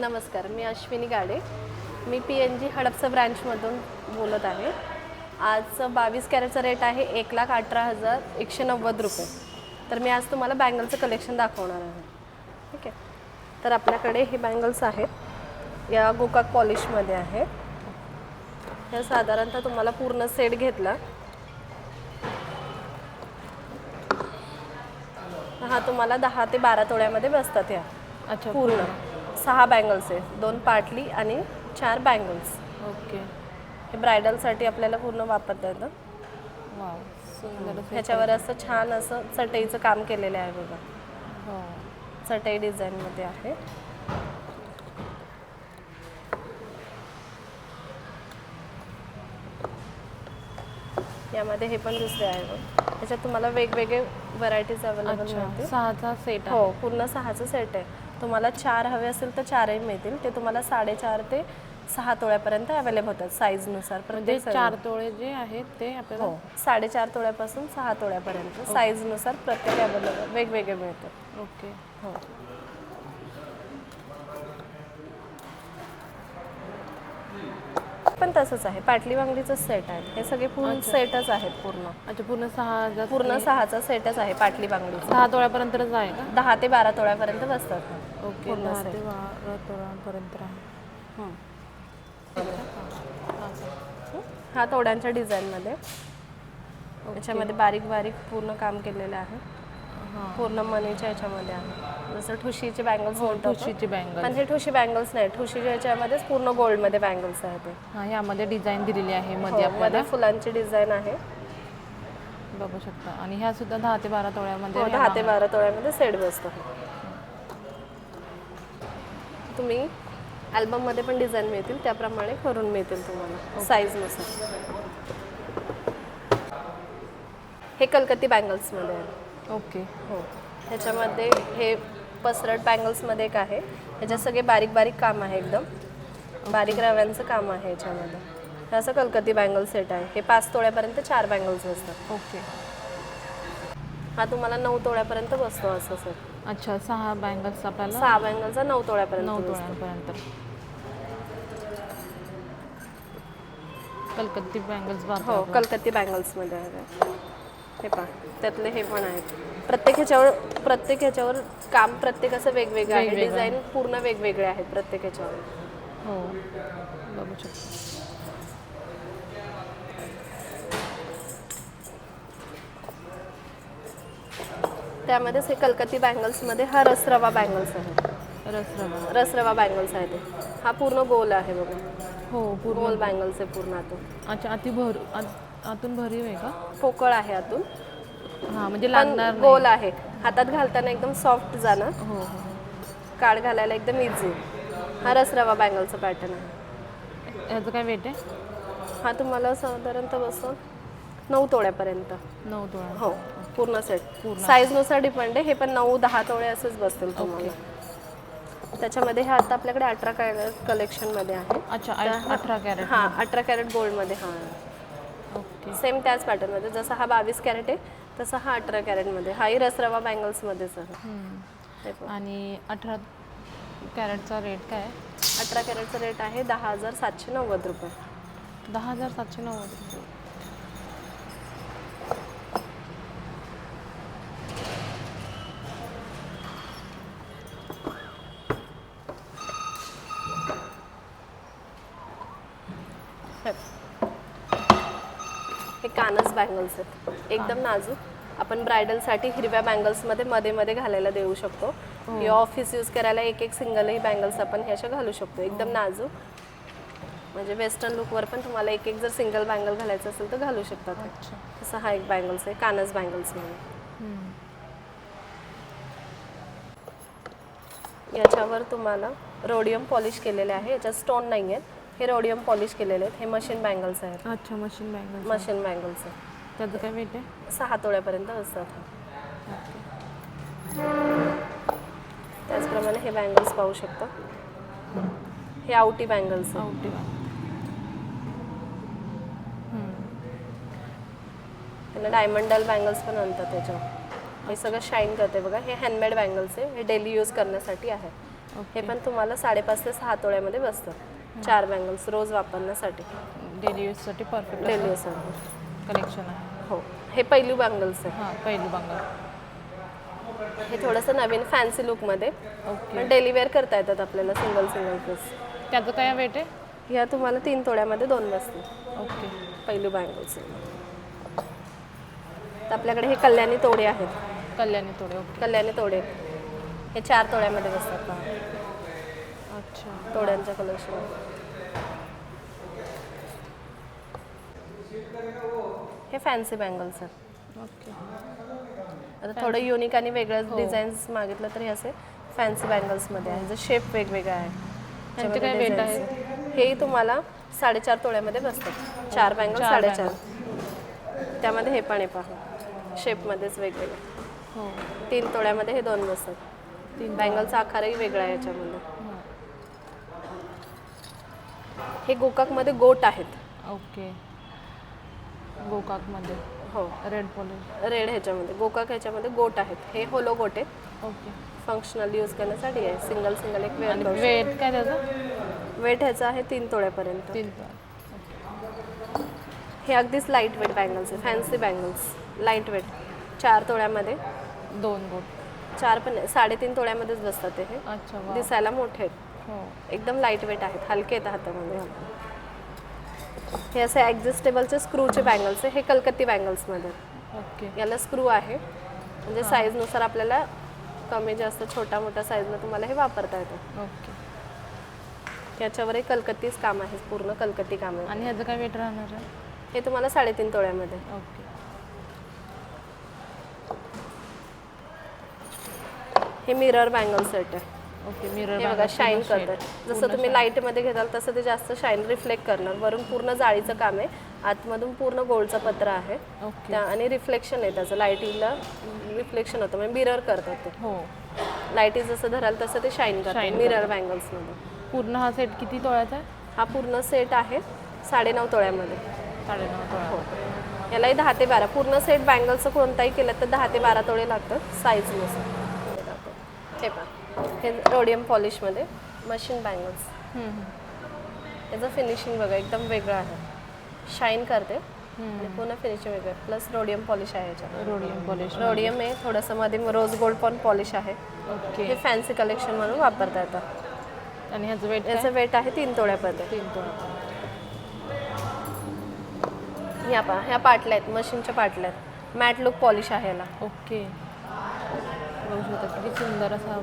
नमस्कार, मी अश्विनी गाडे. मी PNG हडपसर ब्रँचमधून बोलत आहे. आज 22 कॅरेटचा रेट आहे 1,18,190 रुपये. तर मी आज तुम्हाला बँगलचं कलेक्शन दाखवणार आहे. ठीक आहे. तर आपल्याकडे हे बँगल्स आहेत या गोकाक पॉलिशमध्ये आहे. हे साधारणतः तुम्हाला पूर्ण सेट घेतला हा तुम्हाला 10 ते 12 तोळ्यामध्ये बसतात या. अच्छा, पूर्ण 6 बँगल्स आहेत, 2 पाटली आणि 4 बँगल्स. ओके. हे ब्रायडलसाठी आपल्याला पूर्ण वापरता येतं. वाव, सुंदर. ह्याच्यावर असं छान असं चटईचं काम केलेलं आहे बघा. हो, चटई डिझाईनमध्ये आहे. यामध्ये हे पण दुसरे आहे बघ. त्याच्यात तुम्हाला वेगवेगळे व्हरायटीज अवेलेबल मिळतील. 6चा सेट आहे. हो, पूर्ण 6चं सेट आहे. तुम्हाला 4 हवे असेल तर 4ही मिळतील. ते तुम्हाला 4.5 ते 6 तोळ्यापर्यंत अवेलेबल होतात साईजनुसार. म्हणजे 4 तोळे जे आहेत ते आपल्याला 4.5 तोळ्यापासून 6 तोळ्यापर्यंत साईजनुसार प्रत्येक अवेलेबल वेगवेगळे मिळतात. ओके. हो. पण तसंच आहे, पाटली बांगडीचं सेट आहे. हे सगळे फुल सेटच आहेत पूर्ण. अच्छा, पूर्ण 6 पूर्ण 6चा सेटच आहे पाटली बांगडीचा. 6 तोळ्यापर्यंतच आहे का? 10 ते 12 तोळ्यापर्यंत बसतात. ओके, 10 ते 12 तोळ्यापर्यंत आहे. हा तोड्यांच्या डिझाईनमध्ये याच्यामध्ये बारीक बारीक पूर्ण काम केलेलं आहे. पूर्ण मनीच्या याच्यामध्ये आहे. जसं ठुशीचे बँगल्स म्हणतो ठुशीची बँगल. पण हे ठुशी बँगल्स नाही, ठुशीच्या याच्यामध्येच पूर्ण गोल्डमध्ये बँगल्स आहेत. हां, यामध्ये डिझाईन दिलेली आहे मध्ये मध्ये आपल्याला. फुलांची डिझाईन आहे. बघू शकता. आणि ह्या सुद्धा 10 ते 12 तोळ्यामध्ये 10 ते 12 तोळ्यामध्ये सेट बसतो. तुम्ही अल्बममध्ये पण डिझाईन मिळतील त्याप्रमाणे करून मिळतील तुम्हाला साईजनुसार. हे कलकत्ती बँगल्समध्ये आहे. ओके. हो, ह्याच्यामध्ये हे पसरट बँगल्समध्ये एक आहे. ह्याच्यात सगळे बारीक बारीक काम आहे, एकदम बारीक रव्यांचं काम आहे ह्याच्यामध्ये. हे असं कलकत्ती बँगल सेट आहे. हे 5 तोळ्यापर्यंत 4 बँगल्स असतात. ओके. हा तुम्हाला 9 तोळ्यापर्यंत बसतो असं सर. अच्छा, 6 बँगल्स आपल्याला 6 बँगलचा 9 तोळ्यापर्यंत 9 बसतो. तोळ्यापर्यंत. कलकत्ती बँगल्स वापरतो. हो, कलकत्ती बँगल्समध्ये आहे. हे पहा, त्यातले हे पण आहेत. प्रत्येक ह्याच्यावर काम प्रत्येक असं वेगवेगळं आहे. डिझाईन पूर्ण वेगवेगळे आहेत प्रत्येक ह्याच्यावर. हो, बघू शकतो. त्यामध्येच हे कलकत्ती बँगल्समध्ये हा रसरवा बँगल्स आहे. रसरवा बँगल्स आहे ते. हा पूर्ण गोल आहे बघा. हो, पूर्ण गोल बँगल्स आहे पूर्ण आतून. अच्छा, आतून भरीव आहे का? पोकळ आहे आतून. हां, म्हणजे लागणार नाही. गोल आहे. हातात घालताना एकदम सॉफ्ट जाणार. हो हो. काढ घालायला एकदम इझी. हा रसरवा बँगलचा पॅटर्न आहे. ह्याचं काय वेट आहे? हा तुम्हाला साधारणतः बसून 9 तोळ्यापर्यंत. 9 तोळा. हो, पूर्ण सेट. साईजनुसार डिपेंड आहे. हे पण 9-10 तोळे असंच बसतील तुम्हाला. त्याच्यामध्ये हे आता आपल्याकडे 18 कॅरेट कलेक्शनमध्ये आहे. अच्छा, 18 कॅरेट. हां, 18 कॅरेट गोल्डमध्ये. हां, ओके. सेम त्याच पॅटर्नमध्ये. जसं हा 22 कॅरेट आहे तसं हा 18 कॅरेटमध्ये. हाही रसरवा बँगल्समध्येच आहे. आणि 18 कॅरेटचा रेट काय आहे? 18 कॅरेटचा रेट आहे 10,790 रुपये. 10,790 रुपये. हे कानस बँगल्स आहेत, एकदम नाजूक. आपण ब्रायडलसाठी हिरव्या बँगल्समध्ये मध्ये मध्ये घालायला देऊ शकतो. किंवा ऑफिस यूज करायला एक सिंगलही बँगल्स आपण ह्याच्या घालू शकतो. एकदम नाजूक, म्हणजे वेस्टर्न लुकवर पण तुम्हाला एक जर सिंगल बँगल घालायचं असेल तर घालू शकतात. तसं हा एक बँगल्स आहे कानस बँगल्स म्हणून. याच्यावर तुम्हाला रोडियम पॉलिश केलेले आहे. याच्यात स्टोन नाही आहेत. हे रोडियम पॉलिश केलेले आहेत. हे मशीन बँगल्स आहेत. अच्छा, मशीन बँगल्स. मशीन बँगल्स आहे. त्याचं काय वेट आहे? 6 तोळ्यापर्यंत असतात. त्याचप्रमाणे हे बँगल्स पाहू शकता. हे आवटी बँगल्स आहे. आवटी. त्याला डायमंडल बँगल्स पण म्हणतात त्याच्यावर. हे सगळं शाईन करते बघा. हे हँडमेड बँगल्स आहे. हे डेली यूज करण्यासाठी आहे. हे पण तुम्हाला 5.5 ते 6 तोळ्यामध्ये बसतं. 4 बँगल्स रोज वापरण्यासाठी, डेली यूजसाठी परफेक्ट डेली यूजसाठी. कलेक्शन आहे. हो, हे पैलू बँगल्स आहे. हां, पहिली बंगाल. हे थोडंसं नवीन फॅन्सी लुकमध्ये, ओके. पण डेली वेअर करता येतात आपल्याला सिंगल पीस. त्याचं काय वेट आहे? ह्या तुम्हाला 3 तोळ्यामध्ये 2 बसतील. ओके. पैलू बँगल्स. तर आपल्याकडे हे कल्याणी तोडे आहेत. कल्याणी तोडे. ओके. कल्याणी तोडे हे 4 तोळ्यामध्ये बसतात पहा, अच्छा. तोड्यांच्या कलेक्शन. हे फॅन्सी बँगल्स आहेत. ओके. आता थोडं युनिक आणि वेगळं डिझाईन्स मागितलं तर हे असे फॅन्सी बँगल्समध्ये आहे, जर शेप वेगवेगळा आहे. त्यांचे काय वेट आहे? हेही तुम्हाला 4.5 तोळ्यामध्ये बसतात. 4 बँगल 4.5. त्यामध्ये हे पण आहे पहा, शेपमध्येच वेगवेगळे. हो. 3 तोळ्यामध्ये हे 2 बसतात. 3 बँगलचा आकारही वेगळा आहे याच्यामध्ये. हे गोकाकमध्ये गोट आहेत. ओके. गोकाकमध्ये हो, रेड पॉलिश. रेड ह्याच्यामध्ये, गोकाक ह्याच्यामध्ये गोट आहेत. हे होलो गोट आहेत. ओके. फंक्शनल यूज करण्यासाठी आहे. सिंगल एक वेअर आणि करू शकतो. वेट काय त्याचं? वेट ह्याचा आहे 3 तोळ्यापर्यंत. 3 हे अगदीच लाईट वेट बँगल्स आहे, फॅन्सी बँगल्स लाईट वेट. 4 तोळ्यामध्ये 2 गोट. 4 पण 3.5 तोळ्यामध्येच बसतात ते. हे अच्छा. वा. दिसायला मोठे आहेत, हो. एकदम लाईट वेट आहेत, हलके आहेत हातामध्ये. हे असे ॲडजस्टेबलचे स्क्रूचे बँगल्स आहे. हे कलकत्ती बँगल्समध्ये. ओके. याला स्क्रू आहे, म्हणजे साईजनुसार आपल्याला कमी जास्त छोटा मोठा साईजला तुम्हाला हे वापरता येतं. ओके. याच्यावरही कलकत्तीच काम आहे, पूर्ण कलकत्ती काम आहे. आणि ह्याचं काय वेट राहणार आहे? हे तुम्हाला 3.5 तोळ्यामध्ये. ओके. हे मिरर बँगल सेट आहे. ओके. मिरर हे बघा शाईन करतं. जसं तुम्ही लाईटमध्ये घेताल तसं ते जास्त शाईन रिफ्लेक्ट करणार. वरून पूर्ण जाळीचं काम आहे, आतमधून पूर्ण गोल्डचं पत्र आहे. ओके. आणि रिफ्लेक्शन आहे त्याचं, लाईटिंगला रिफ्लेक्शन होतं, म्हणजे मिरर करतात ते. हो. लाईटी जसं धराल तसं ते शाईन करतात मिरर बँगल्समध्ये. पूर्ण हा सेट किती तोळ्याचा आहे? हा पूर्ण सेट आहे 9.5 तोळ्यामध्ये. 9.5 तोळा. हो, यालाही 10 ते 12. पूर्ण सेट बँगलचं कोणताही केलं तर 10 ते 12 तोळे लागतात साईजनुसार. हे पहा, हे रोडियम पॉलिशमध्ये मशीन बँगल्स. याचं फिनिशिंग बघा एकदम वेगळं आहे, शाईन करते आणि पूर्ण फिनिशिंग वेगळं. प्लस रोडियम पॉलिश आहे याच्यात. Rhodium polish. रोडियम आहे, थोडंसं मध्ये रोज गोल्ड पण पॉलिश आहे. ओके. हे फॅन्सी कलेक्शन म्हणून वापरता येतं. आणि ह्याचं वेट? याचं वेट आहे 3 तोळ्यापर्यंत. 3 तोळा. ह्या पहा, ह्या पाटल्या आहेत, मशीनच्या पाटल्या आहेत. मॅट लुक पॉलिश आहे याला. ओके. बघू शकता किती सुंदर असा.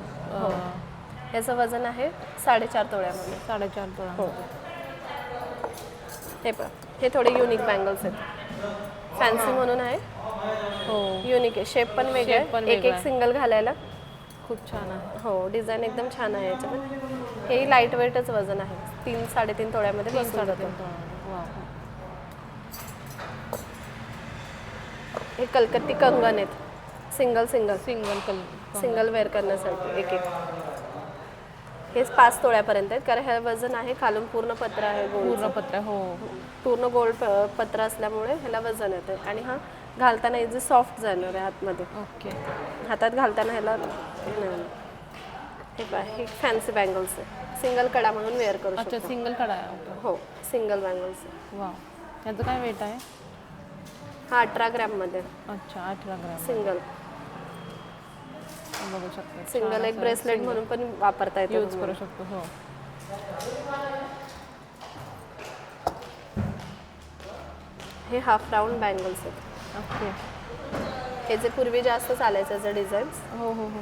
याचं वजन आहे 4.5 तोळ्यामध्ये. 4.5 तोळा. हो. हे पहा, हे थोडे युनिक बँगल्स आहेत, फॅन्सी म्हणून आहे. हो. युनिक आहे, शेप पण वेगळे Shape पण आहे, एक वेगळा एक सिंगल घालायला. खूप छान आहे. हो, डिझाईन एकदम छान आहे याचं पण. हेही लाईट वेटच वजन आहे, 3-3.5 तोळ्यामध्ये बसून जातं. 3 तोळा. वा. हे कलकत्ती कंगन आहेत, सिंगल सिंगल वेअर करण्यासाठी एक. हेच 5 तोळ्यापर्यंत आहेत, कारण ह्या वजन आहे. खालून पूर्ण पत्र आहे, पूर्ण पत्र. हो. पूर्ण गोल्ड पत्र असल्यामुळे ह्याला वजन येतं. आणि हा घालताना इझी सॉफ्ट जाणार आहे आतमध्ये. ओके. हातात घालताना ह्याला हे पहा, हे फॅन्सी बँगल्स आहे, सिंगल कडा म्हणून वेअर करू शकतो. अच्छा, सिंगल कडा आहे. ओके. हो, सिंगल बँगल्स आहे. वा. ह्याचं काय वेट आहे? हा 18 ग्रॅममध्ये. अच्छा, 18 ग्रॅम. सिंगल बघू शकता. सिंगल एक ब्रेसलेट म्हणून पण वापरता येतो, यूज करू शकतो. हो. हे हाफ राऊंड बँगल्स आहेत. ओके. हे जे पूर्वी जास्त चालायचं जे डिझाईन्स हो हो हो.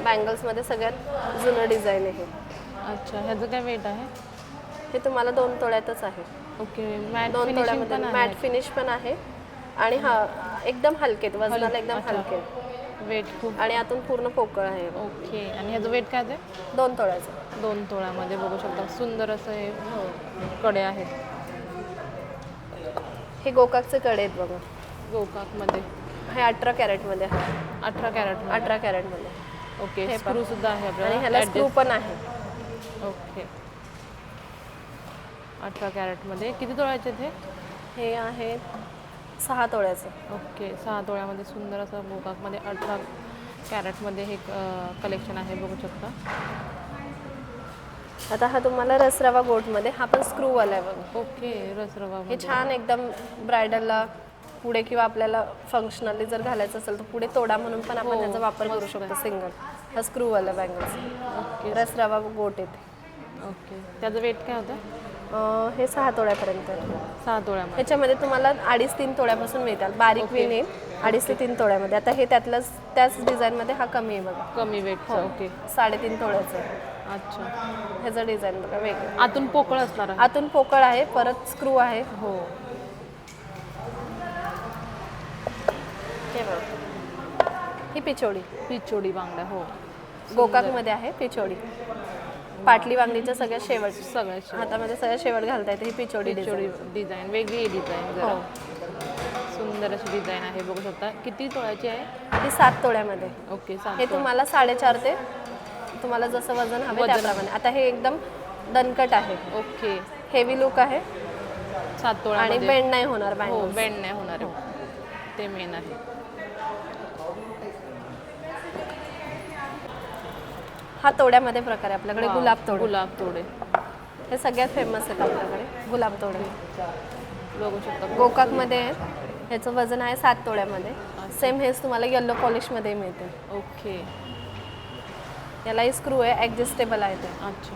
बँगल्समध्ये सगळ्यात जुनं डिझाईन आहे हे. अच्छा, ह्याचं काय वेट आहे? हे तुम्हाला 2 तोळ्यातच आहे. ओके. मॅट 2 फिनिशिंग तोळ्यामध्ये पण आहे? मॅट फिनिश पण आहे. आणि हा एकदम हलके आहेत, वजनाला एकदम अच्छा. हलके आहेत. वेट खूप. आणि आतून पूर्ण पोकळ आहे. ओके. आणि ह्याचं वेट काय आहे? 2 तोळ्याचं. 2 तोळ्यामध्ये बघू शकता. सुंदर असं हे कडे आहेत. हे गोकाकचे कडे आहेत बघा, गोकाकमध्ये. हे 18 कॅरेटमध्ये आहे. 18 कॅरेट. 18 कॅरेटमध्ये. ओके. हे स्क्रू सुद्धा आहे आणि आपल्याला. ह्याला स्क्रू पण आहे. ओके. 18 कॅरेटमध्ये. किती तोळ्याचे ते? हे आहे 6 तोळ्याचं. ओके. 6 तोळ्यामध्ये सुंदर असं गोकाकमध्ये 18 कॅरेटमध्ये हे कलेक्शन आहे बघू शकता. आता हा तुम्हाला रसरवा गोटमध्ये, हा पण स्क्रूवाला आहे बघा. ओके, रसरवा हे छान एकदम ब्रायडलला पुढे किंवा आपल्याला फंक्शनली जर घालायचं असेल तर पुढे तोडा म्हणून पण आपण त्याचा वापर करू शकतो. सिंगल हा स्क्रूवाला बँगल्स. ओके रसरवा गोट येते. ओके. त्याचं वेट काय होतं? हे 6 तोळ्यापर्यंत आहे. 6 तोळ्यामध्ये. ह्याच्यामध्ये तुम्हाला 2.5-3 तोळ्यापासून मिळतात. बारीक विण येईल 2.5 ते 3 तोळ्यामध्ये. आता हे त्याच डिझाईनमध्ये हा कमी आहे बघा. कमी वेटचं. ओके. 3.5 तोळ्याचं आहे. अच्छा. ह्याचं डिझाईन बघा वेगळं. आतून पोकळ असणार आहे. आतून पोकळ आहे, परत स्क्रू आहे. हो. हे बघा, ही पिचोडी. पिचोडी बांगड्या. हो. गोकाकमध्ये आहे पिचोडी. पाटली बांगडीच्या सगळ्या शेवट, सगळ्याची हातामध्ये सगळ्या शेवट घालता येते. ही पिचोडी पिचोडी डिझाईन. डिझाईन, वेगळी डिझाईन जरा. हो. सुंदर अशी डिझाईन आहे बघू शकता. किती तोळ्याची आहे? ही 7 तोळ्यामध्ये. ओके. हे तुम्हाला 4.5 ते तुम्हाला जसं वजन हवे त्याप्रमाणे. आता हे एकदम दणकट आहे. ओके. हेवी लुक आहे 7 आणि तोळ्यामध्ये. बेंड नाही होणार हो, बँगल्स. बेंड नाही होणार आहे. ते मेन आहे. हा तोड्यामध्ये प्रकार आहे आपल्याकडे. गुलाब तोडे. गुलाब तोडे हे सगळ्यात फेमस आहेत आपल्याकडे गुलाब तोडे. बघू शकता. गोकाकमध्ये आहे. ह्याचं वजन आहे 7 तोळ्यामध्ये. सेम हेच तुम्हाला येलो पॉलिशमध्ये मिळते. ओके. यालाही स्क्रू आहे, ॲडजस्टेबल आहे ते. अच्छा.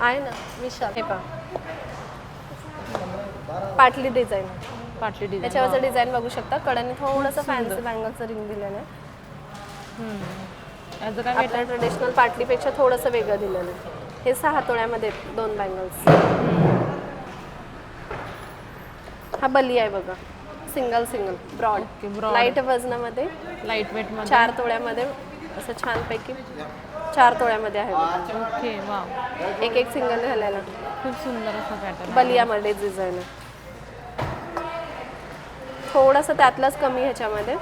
आहे ना विशाल. हे पहा, पाटली डिझाईन. पाटली डिझाईन. त्याच्यावरचं डिझाईन बघू शकता. कडाने थोडंसं फॅन्सी बँगलचं रिंग दिलेलं आहे. याचं काय आपल्या ट्रेडिशनल पाटलीपेक्षा थोडंसं वेगळं दिलेलं आहे. हे 6 तोळ्यामध्ये 2 बँगल्स. हा बली आहे बघा. Single broad. broad. लाईट वजनामध्ये लाईट वेट मध्ये. 4 तोळ्यामध्ये असं छानपैकी 4 तोळ्यामध्ये आहे बघा. ओके. वा, एक सिंगल घालायला. खूप सुंदर असा पॅटर्न. बलियामध्ये डिझाईन आहे. थोडंसं त्यातलंच कमी ह्याच्यामध्ये.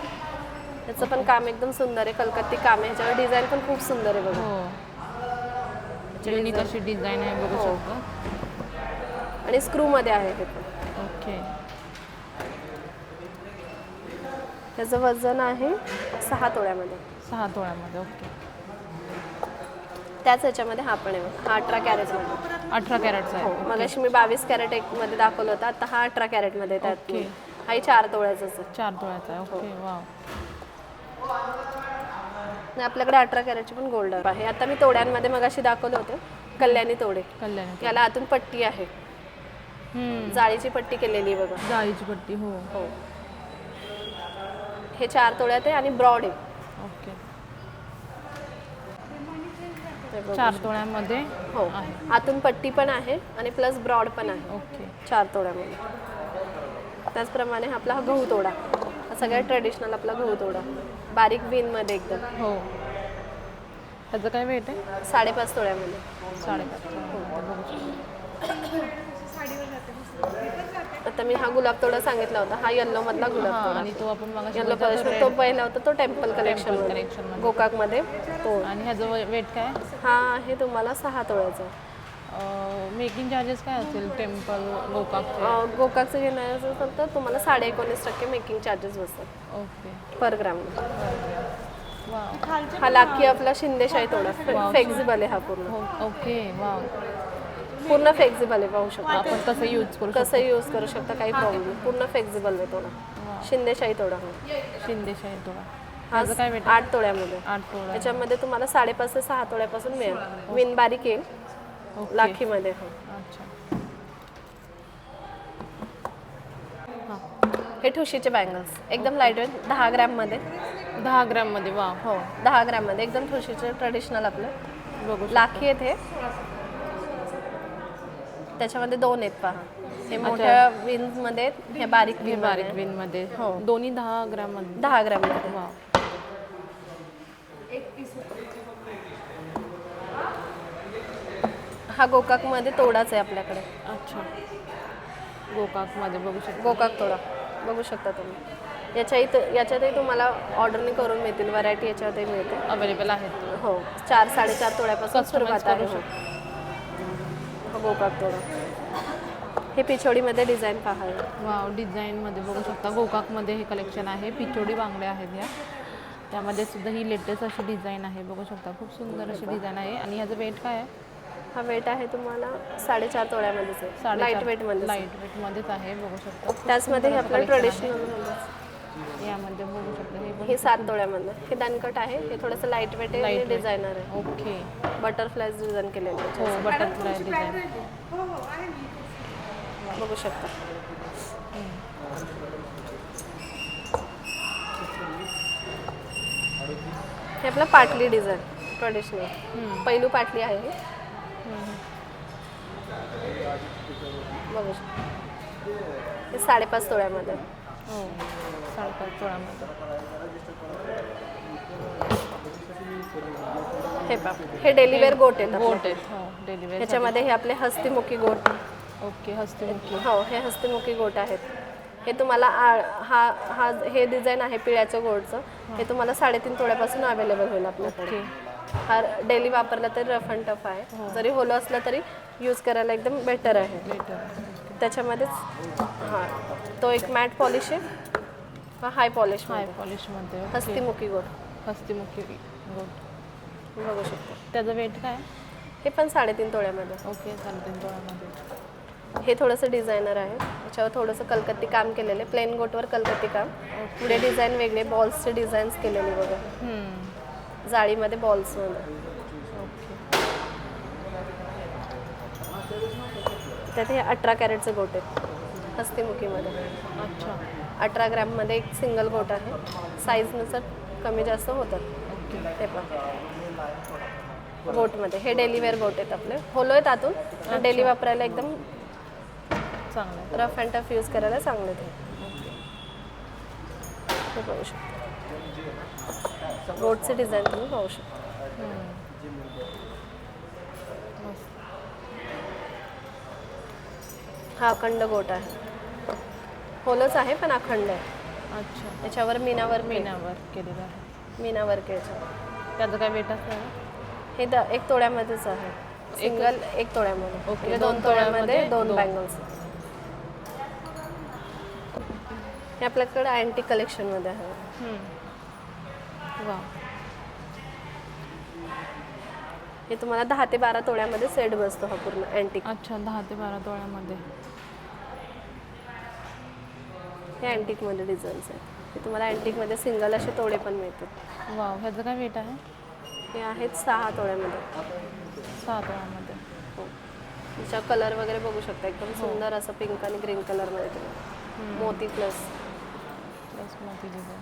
याचं पण काम एकदम सुंदर आहे. कलकत्ती काम आहे. ह्याच्यावर डिझाईन पण खूप सुंदर आहे बघा. हो. युनिक अशी डिझाईन आहे बघू शकता. आणि स्क्रूमध्ये आहे हे पण. ओके. ह्याचं वजन आहे 6 तोळ्यामध्ये. 6 तोळ्यामध्ये. ओके. त्याच ह्याच्यामध्ये हा पण आहे बघा. हा 18 कॅरेटमध्ये. 18 कॅरेटचा हो. आहे. मगाशी मी 22 कॅरेट एकमध्ये दाखवलं होतं. आता हा 18 कॅरेटमध्ये त्यात. ओके. हाही 4 तोळ्याचाच आहे. 4 तोळ्याचा आहे. ओके. वा. आणि आपल्याकडे 18 कॅरेटची पण गोल्ड आहे. आता मी तोड्यांमध्ये मगाशी दाखवले होते कल्याणी तोडे. कल्याण. याला आतून पट्टी आहे. जाळीची पट्टी केलेली आहे बघा. जाळीची पट्टी. हो. हो. हे 4 तोळ्यात आहे आणि ब्रॉड आहे. ओके. हे बघू 4 शकता. तोळ्यामध्ये. हो. आहे. आतून पट्टी पण आहे आणि प्लस ब्रॉड पण आहे. ओके. 4 तोड्यामध्ये. त्याचप्रमाणे आपला हा गहू तोडा. हा सगळ्यात ट्रेडिशनल आपला गहू तोडा. बारीक विणमध्ये एकदम. हो. त्याचं काय वेट आहे? 5.5 तोळ्यामध्ये. 5.5. आता मी हा गुलाब तोडा सांगितला होता. हा येल्लो मधला गुलाब तोडा. आणि तो आपण मगाशी येल्लो कलर तो पहिला होता तो टेम्पल कलेक्शन कलेक्शन. गोकाकमध्ये तो. आणि ह्याचं वेट काय? हा आहे तुम्हाला 6 तोळ्याचा. मेकिंग चार्जेस काय असेल टेम्पल गोकाक? गोकाकचं घेण्याचं असेल तर तुम्हाला 19.5% मेकिंग चार्जेस बसतात. ओके. पर ग्राम. वा. हा लाकी आपला शिंदेशाही तोडा. फ्लेक्झिबल आहे हा पूर्ण. हो. ओके. वा. पूर्ण फ्लेक्झिबल आहे पाहू शकता. आपण कसं यूज करू शकतो? कसं यूज करू शकता काही प्रॉब्लेम नाही. पूर्ण फ्लेक्झिबल आहे तोडा. शिंदेशाही तोडा. शिंदेशाही तोडा. हा ह्याचं काय वेट? 8 तोळ्यामध्ये. 8 तोळा. त्याच्यामध्ये तुम्हाला 5.5 ते 6 तोळ्यापासून मिळेल. विन बारीक येईल ओके. लाखीमध्ये. हो. अच्छा. हे ठुशीचे बँगल्स एकदम लाईट वेट 10 ग्रॅममध्ये. 10 ग्रॅममध्ये. वा. हो 10 ग्रॅममध्ये एकदम ठुशीचे ट्रेडिशनल आपलं बघू. लाखी आहेत हे. त्याच्यामध्ये 2 आहेत पहा. हे मोठ्या विन्समध्ये हे बारीक हे विन बारीक विनमध्ये. हो. दोन्ही 10 ग्रॅममध्ये. 10 ग्रॅममध्ये. वा. हा गोकाकमध्ये तोडाच आहे आपल्याकडे. अच्छा. गोकाकमध्ये बघू शकतो. गोकाक तोडा बघू शकता तुम्ही. याच्यातही तुम्हाला ऑर्डरने करून मिळतील. व्हरायटी याच्यातही मिळते. अवेलेबल आहेत. हो 4-4.5 तोड्यापासून Customize सुरुवात आहे. करू हो. हा गोकाक तोडा. हे पिछोडीमध्ये डिझाईन पहा. वाव, डिझाईनमध्ये बघू शकता. गोकाकमध्ये हे कलेक्शन आहे. पिचोडी बांगड्या आहेत ह्या. त्यामध्ये सुद्धा ही लेटेस्ट अशी डिझाईन आहे. बघू शकता, खूप सुंदर अशी डिझाईन आहे. आणि ह्याचं वेट काय आहे? हा वेट आहे तुम्हाला 4.5 तोळ्यामध्येच आहे. लाईट वेटमध्ये. लाईट वेटमध्येच आहे. बघू शकता. त्याचमध्ये हे आपलं ट्रेडिशनल यामध्ये बघू शकता हे हे 7 तोळ्यामध्ये. हे दणकट आहे. हे थोडंसं लाईट वेट आहे आणि डिझायनर आहे. ओके. बटरफ्लायज डिझाईन केलेलं आहे. हो, बटरफ्लाय डिझाईन. बघू शकता. हे आपलं पाटली डिझाईन ट्रेडिशनल. पैलू पाटली आहे हे. बघू शकता. हे 5.5 तोळ्यामध्ये. हो, 5.5 तोळ्यामध्ये. हे पहा, हे डेली वेअर गोट आहेत आपले. गोट आहेत. हो, डेलिव्हरी. ह्याच्यामध्ये हे आपले हस्तिमुखी गोट. ओके, हस्तमुखी. हो, हे हस्तिमुखी गोट आहेत. हे तुम्हाला हा हा हे डिझाईन आहे पिळ्याचं गोटचं. हे तुम्हाला 3.5 तोळ्यापासून अवेलेबल होईल आपल्याकडे. हा डेली वापरला तरी रफ अँड टफ आहे. जरी होलो असलं तरी यूज करायला एकदम बेटर आहे. त्याच्यामध्येच हां, तो एक मॅट पॉलिश आहे. हा हाय पॉलिश. हाय पॉलिशमध्ये. हस्तिमुखी गोट. हस्तमुखी गोट बघू शकतो. त्याचं वेट काय? हे पण 3.5 तोळ्यामध्ये. ओके, 3.5 तोळ्यामध्ये. हे थोडंसं डिझायनर आहे. त्याच्यावर थोडंसं कलकत्ती काम केलेलं आहे. प्लेन गोटवर कलकत्ती काम. पुढे डिझाईन वेगळे बॉल्सचे डिझाईन्स केलेले बघा. जाळीमध्ये बॉल्समध्ये. ओके. त्यात हे 18 कॅरेटचं गोट आहे हस्तिमुखीमध्ये. अच्छा. 18 ग्रॅममध्ये एक सिंगल गोट आहे. साईजनुसार कमी जास्त होतात. ते पण गोटमध्ये हे डेली वेअर गोट आहेत आपले. होलो आहेत आतून. डेली वापरायला एकदम चांगलं. रफ अँड टफ यूज करायला चांगले ते. हे पाहू शकता. गोटचे डिझाईन तुम्ही पाहू शकता. हा अखंड गोट आहे. होलोच आहे पण अखंड आहे. अच्छा. त्याच्यावर मीनावर मीनावर केलेलं आहे. मीनावर केळचं. त्याचं काय वेट असणार? हे 1 तोळ्यामध्येच आहे. सिंगल 1 तोळ्यामध्ये. ओके, 2 तोळ्यामध्ये 2 बँगल्स. हे आपल्याकडे अँटिक कलेक्शनमध्ये आहे. वा. हे तुम्हाला 10 ते 12 तोळ्यामध्ये सेट बसतो हा पूर्ण अँटिक. अच्छा, 10 ते 12 तोळ्यामध्ये. हे अँटिकमध्ये डिझाईन्स आहेत. हे तुम्हाला अँटिकमध्ये सिंगल असे तोडे पण मिळतात. वाव, ह्याचं काय वेट आहे? हे आहेत 6 तोळ्यामध्ये. 6 तोळ्यामध्ये. हो. त्याचा कलर वगैरे बघू शकता. एकदम सुंदर असं पिंक आणि ग्रीन कलरमध्ये तुम्ही मोती प्लस मोती डिझाईन.